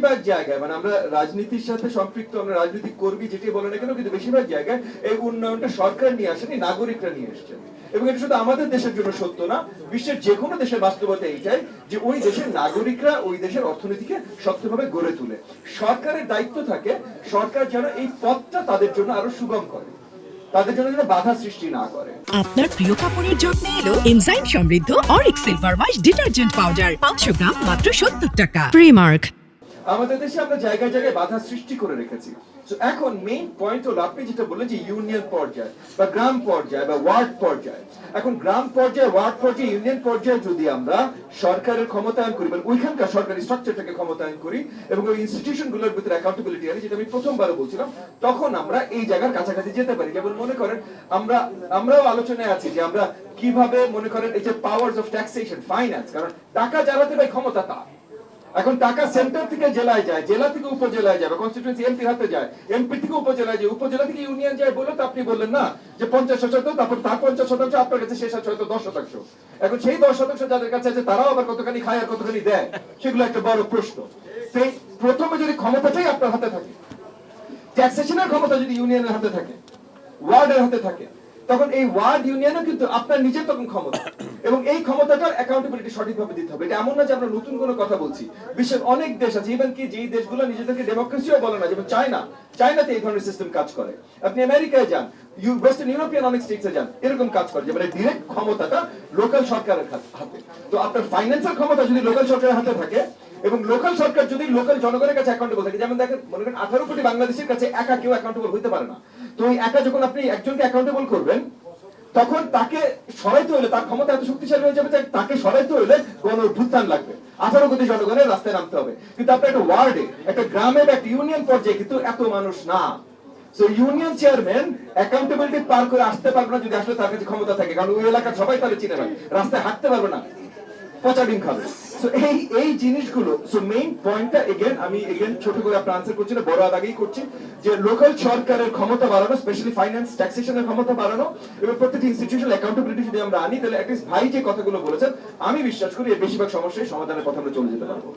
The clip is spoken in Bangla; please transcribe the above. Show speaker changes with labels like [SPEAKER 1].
[SPEAKER 1] বেশিরভাগ জায়গায় মানে আমরা রাজনীতির সাথে সম্পৃক্ত, আমরা রাজনীতি কর্মী যেটি বলে না কেন, কিন্তু বেশিরভাগ জায়গায় এই উন্নয়নটা সরকার নিয়ে আসেনি, নাগরিকরা নিয়ে এসছেন। এবং এটা শুধু আমাদের দেশের জন্য সত্য না, বিশ্বের যে কোনো দেশের বাস্তবতা এইটাই যে ওই দেশের নাগরিকরা ওই দেশের অর্থনীতিকে শক্তভাবে গড়ে তোলে। সরকারের দায়িত্ব থাকে সরকার যেন এই পথটা তাদের জন্য আরো সুগম করে, তাদের জন্য যেন বাধা সৃষ্টি না করে।
[SPEAKER 2] আপনার প্রিয় কাপড়ের যত্নে এলো এনজাইম সমৃদ্ধ Arik silver wash detergent powder 500 গ্রাম মাত্র 70 টাকা। প্রিমার্ক।
[SPEAKER 1] আমাদের দেশে আমরা জায়গায় জায়গায় বাধা সৃষ্টি করে রেখেছি। তো এখন মেইন পয়েন্ট হলো আপনি যেটা বললেন যে ইউনিয়ন পর্যায়ে বা গ্রাম পর্যায়ে বা ওয়ার্ড পর্যায়ে, এখন গ্রাম পর্যায়ে, ওয়ার্ড পর্যায়ে, ইউনিয়ন পর্যায়ে যদি আমরা সরকারের ক্ষমতায়ন করি, মানে ওইখানকার সরকারি স্ট্রাকচারটাকে ক্ষমতায়ন করি এবং ওই ইনস্টিটিউশনগুলোর ভিতরে অ্যাকাউন্টেবিলিটি আনি, যেটা আমি প্রথমবারও বলছিলাম, তখন আমরা এই জায়গার কাছাকাছি যেতে পারি। যেমন মনে করেন আমরাও আলোচনায় আছি যে আমরা কিভাবে মনে করেন এই যে পাওয়ারস অফ ট্যাক্সেশন, ফাইন্যান্স, কারণ টাকা যারা দেবে ক্ষমতা তার। এখন টাকা সেন্টার থেকে জেলায় যায়, জেলা থেকে উপজেলায় যাবে, কনস্টিটিউয়েন্সি এমপি হাতে যায়, এমপি থেকে উপজেলায় যায়, উপজেলা থেকে ইউনিয়ন যায় বলে তো আপনি বললেন না যে 50%, তারপর তার 50% আপনার কাছে, শেষ আছে হয়তো 10%। এখন সেই 10% যাদের কাছে আছে তারাও আবার কতখানি খায় আর কতখানি দেয়, সেগুলো একটা বড় প্রশ্ন। সেই প্রথমে যদি ক্ষমতাটাই আপনার হাতে থাকে, ট্যাক্সেশনের ক্ষমতা যদি ইউনিয়নের হাতে থাকে, ওয়ার্ডের হাতে থাকে, তখন এই ওয়ার্ড ইউনিয়নও কিন্তু আপনার নিজের তখন ক্ষমতা, এবং এই ক্ষমতাটার অ্যাকাউন্টেবিলিটি সঠিকভাবে দিতে হবে। এটা এমন না যে আমরা নতুন কোনো কথা বলছি, বিশ্বের অনেক দেশ আছে, ইভেন কি যেই দেশগুলো নিজেদেরকে ডেমোক্রেসিও বলে না, যেমন চায়নাতে এই ধরনের সিস্টেম কাজ করে। আপনি আমেরিকায় যান, ওয়েস্টার্ন ইউরোপিয়ান অনেক স্টেটসে যান, এরকম কাজ করে যে মানে ডিরেক্ট ক্ষমতাটা লোকাল সরকারের হাতে। তো আপনার ফাইন্যান্সিয়াল ক্ষমতা যদি লোকাল সরকারের হাতে থাকে এবং লোকাল সরকার যদি লোকাল জনগণের কাছে অ্যাকাউন্টেবল থাকে, যেমন দেখেন মনে করেন 18 কোটি বাংলাদেশের কাছে একা কেউ অ্যাকাউন্টেবল হইতে পারে না। তো ওই একা যখন আপনি একজনকে অ্যাকাউন্টেবল করবেন, তখন তাকে সরাইতে হলে, তার ক্ষমতা এত শক্তিশালী হয়ে যাবে যে তাকে সরাইতে হলে গণ অভ্যুত্থান লাগবে, 18 কোটি জনগণের রাস্তায় নামতে হবে। কিন্তু আপনার একটা ওয়ার্ডে, একটা গ্রামে বা একটা ইউনিয়ন পর্যায়ে কিন্তু এত মানুষ না। সো ইউনিয়ন চেয়ারম্যান অ্যাকাউন্টেবিলিটি পার করে আসতে পারবে না যদি আসলে তার কাছে ক্ষমতা থাকে, কারণ ওই এলাকার সবাই তাহলে চিনে নেয়, রাস্তায় হাঁটতে পারবে না, পচা ডিম খাবে। সো এই জিনিসগুলো, সো মেইন পয়েন্টটা আমি ছোট করে আপনার আনসার করছি না, বড় আগেই করছি, যে লোকাল সরকারের ক্ষমতা বাড়ানো, স্পেশালি ফাইন্যান্স ট্যাক্সেশনের ক্ষমতা বাড়ানো, এবং প্রত্যেকটি ইনস্টিটিউশনাল অ্যাকাউন্টেবিলিটি যদি আমরা আনি, তাহলে অ্যাটলিস্ট ভাই যে কথাগুলো বলেছেন, আমি বিশ্বাস করি এর বেশিরভাগ সমস্যার সমাধানের পথে আমরা চলে যেতে পারবো।